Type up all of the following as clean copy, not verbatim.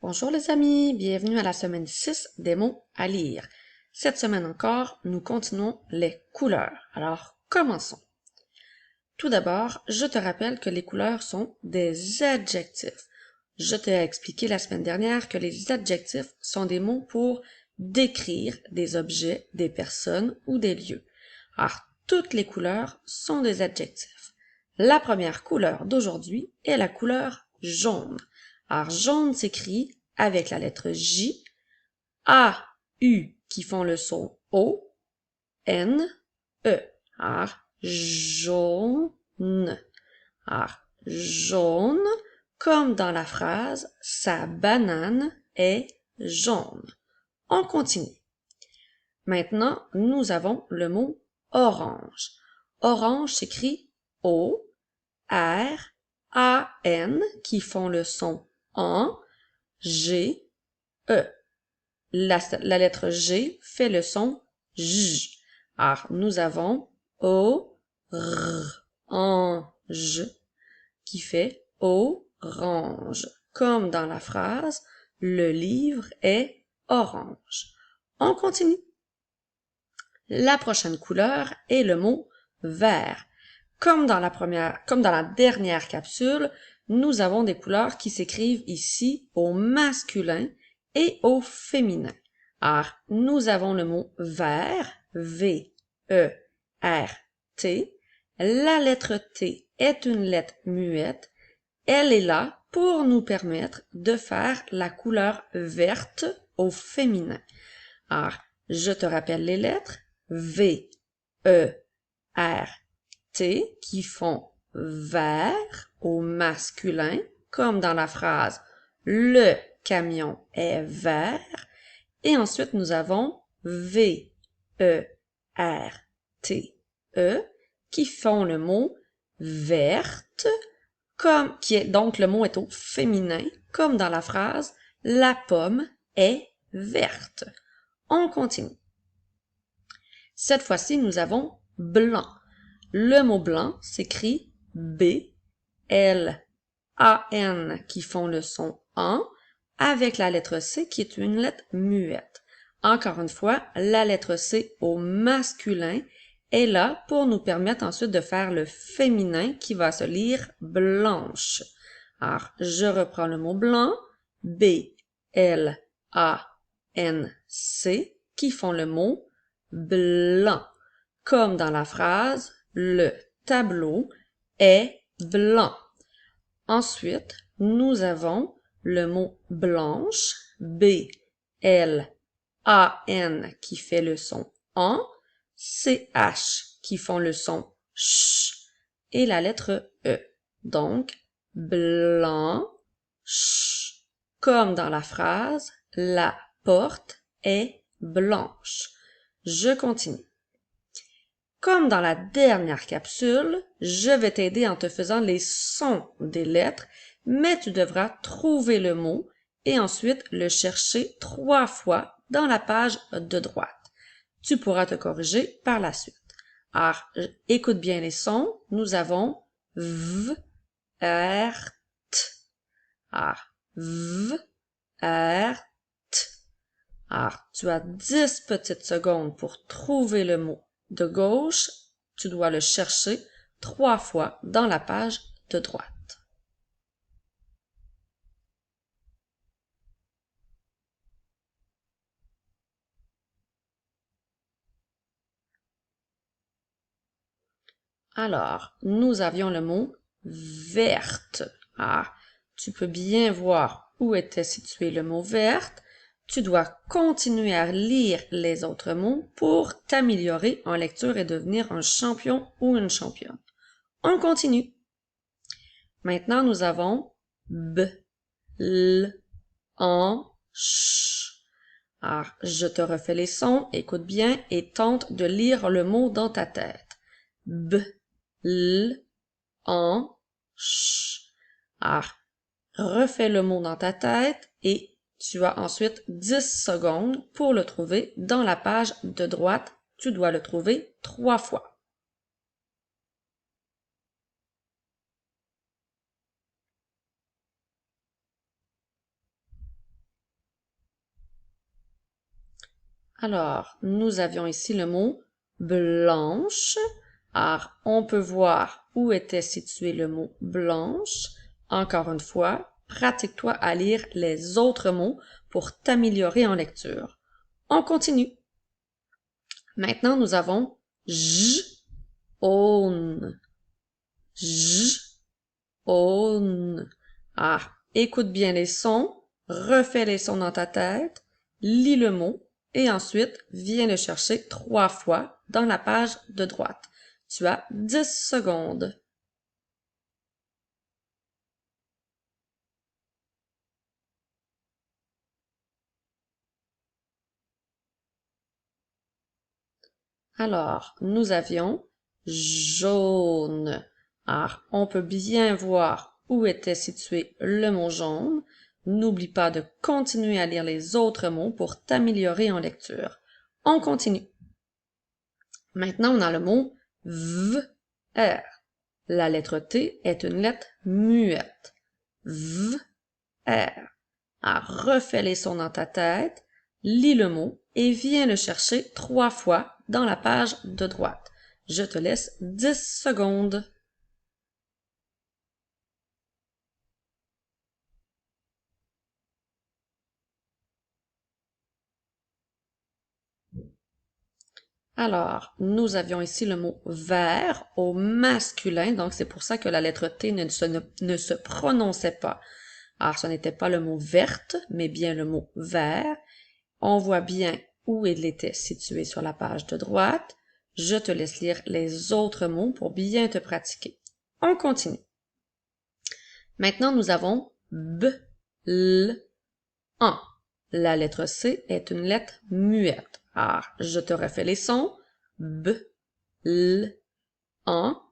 Bonjour les amis, bienvenue à la semaine 6 des mots à lire. Cette semaine encore, nous continuons les couleurs. Alors, commençons. Tout d'abord, je te rappelle que les couleurs sont des adjectifs. Je t'ai expliqué la semaine dernière que les adjectifs sont des mots pour décrire des objets, des personnes ou des lieux. Alors, toutes les couleurs sont des adjectifs. La première couleur d'aujourd'hui est la couleur jaune. Alors, jaune s'écrit avec la lettre J, A, U qui font le son O, N, E. Alors, jaune. Alors, jaune, comme dans la phrase « Sa banane est jaune ». On continue. Maintenant, nous avons le mot orange. Orange s'écrit O, R, A, N qui font le son en, G, E. La lettre G fait le son J. Alors, nous avons O, R, ange qui fait orange. Comme dans la phrase, le livre est orange. On continue. La prochaine couleur est le mot vert. Comme dans la dernière capsule, nous avons des couleurs qui s'écrivent ici au masculin et au féminin. Alors, nous avons le mot vert, V, E, R, T. La lettre T est une lettre muette. Elle est là pour nous permettre de faire la couleur verte au féminin. Alors, je te rappelle les lettres V, E, R, T qui font vert au masculin, comme dans la phrase « Le camion est vert ». Et ensuite, nous avons V, E, R, T, E qui font le mot verte, donc le mot est au féminin, comme dans la phrase « La pomme est verte ». On continue. Cette fois-ci, nous avons blanc. Le mot blanc s'écrit B, L, A, N qui font le son en, avec la lettre C qui est une lettre muette. Encore une fois, la lettre C au masculin est là pour nous permettre ensuite de faire le féminin qui va se lire blanche. Alors, je reprends le mot blanc, B, L, A, N, C qui font le mot blanc. Comme dans la phrase, le tableau est blanc. Ensuite, nous avons le mot blanche, B, L, A, N qui fait le son en, C, H qui font le son ch et la lettre E. Donc, blanc, ch. Comme dans la phrase, la porte est blanche. Je continue. Comme dans la dernière capsule, je vais t'aider en te faisant les sons des lettres, mais tu devras trouver le mot et ensuite le chercher 3 fois dans la page de droite. Tu pourras te corriger par la suite. Alors, écoute bien les sons. Nous avons V, R, T. Alors, V, R, T. Alors, tu as 10 petites secondes pour trouver le mot de gauche. Tu dois le chercher 3 fois dans la page de droite. Alors, nous avions le mot verte. Ah, tu peux bien voir où était situé le mot verte. Tu dois continuer à lire les autres mots pour t'améliorer en lecture et devenir un champion ou une championne. On continue. Maintenant, nous avons B, L, en, ch. Alors, je te refais les sons, écoute bien et tente de lire le mot dans ta tête. B, L, en, ch. Alors, refais le mot dans ta tête et tu as ensuite 10 secondes pour le trouver dans la page de droite. Tu dois le trouver 3 fois. Alors, nous avions ici le mot blanche. Alors, on peut voir où était situé le mot blanche. Encore une fois, pratique-toi à lire les autres mots pour t'améliorer en lecture. On continue. Maintenant, nous avons j, on, j, on. Ah, écoute bien les sons, refais les sons dans ta tête, lis le mot et ensuite viens le chercher 3 fois dans la page de droite. Tu as 10 secondes. Alors, nous avions jaune. Alors, on peut bien voir où était situé le mot jaune. N'oublie pas de continuer à lire les autres mots pour t'améliorer en lecture. On continue. Maintenant, on a le mot v-r. La lettre T est une lettre muette. V-r. Alors, refais les sons dans ta tête, lis le mot et viens le chercher 3 fois dans la page de droite. Je te laisse 10 secondes. Alors, nous avions ici le mot vert au masculin, donc c'est pour ça que la lettre T ne se prononçait pas. Alors, ce n'était pas le mot verte, mais bien le mot vert. On voit bien où il était situé sur la page de droite. Je te laisse lire les autres mots pour bien te pratiquer. On continue. Maintenant, nous avons b, l, an. La lettre C est une lettre muette. Alors, je te refais les sons. B, l, an.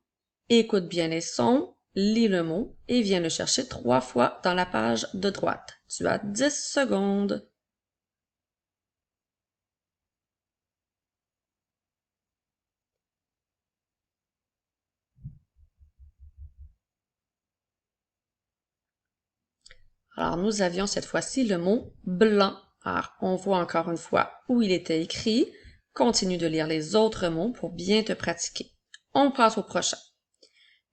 Écoute bien les sons, lis le mot et viens le chercher 3 fois dans la page de droite. Tu as 10 secondes. Alors, nous avions cette fois-ci le mot blanc. Alors, on voit encore une fois où il était écrit. Continue de lire les autres mots pour bien te pratiquer. On passe au prochain.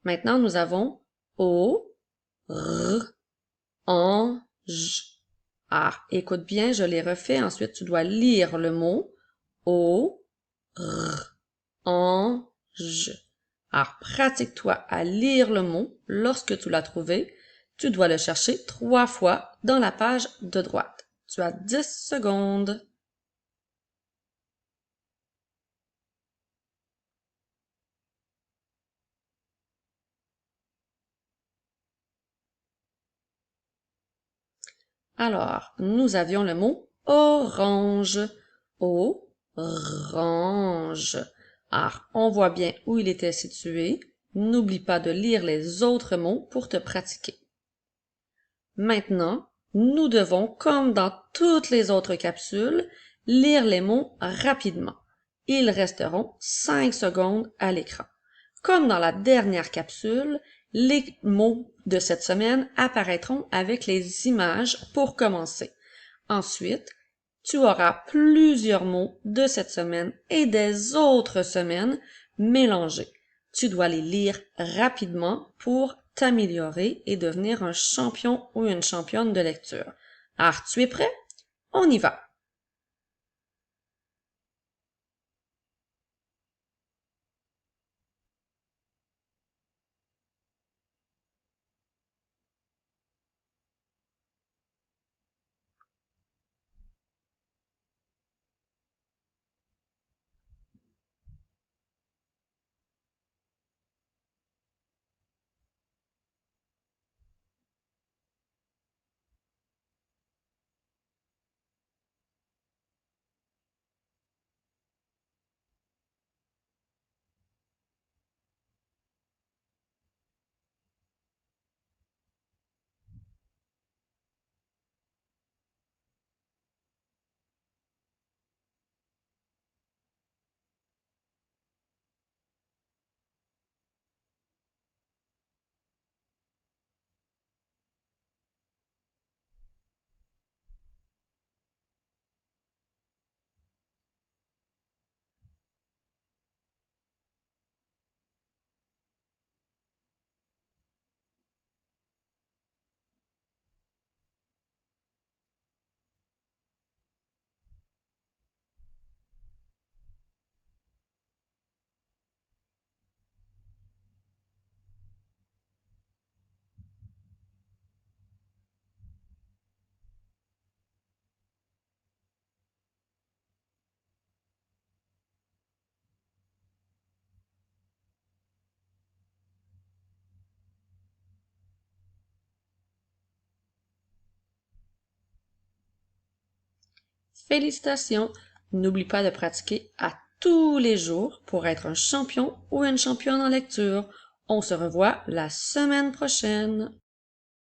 Maintenant, nous avons O, R, ange. Ah, écoute bien, je les refais. Ensuite, tu dois lire le mot O, R, ange. Alors, pratique-toi à lire le mot. Lorsque tu l'as trouvé, tu dois le chercher 3 fois dans la page de droite. Tu as 10 secondes. Alors, nous avions le mot orange. Orange. Alors, on voit bien où il était situé. N'oublie pas de lire les autres mots pour te pratiquer. Maintenant, nous devons, comme dans toutes les autres capsules, lire les mots rapidement. Ils resteront 5 secondes à l'écran. Comme dans la dernière capsule, les mots de cette semaine apparaîtront avec les images pour commencer. Ensuite, tu auras plusieurs mots de cette semaine et des autres semaines mélangés. Tu dois les lire rapidement pour t'améliorer et devenir un champion ou une championne de lecture. Alors, tu es prêt? On y va! Félicitations! N'oublie pas de pratiquer à tous les jours pour être un champion ou une championne en lecture. On se revoit la semaine prochaine!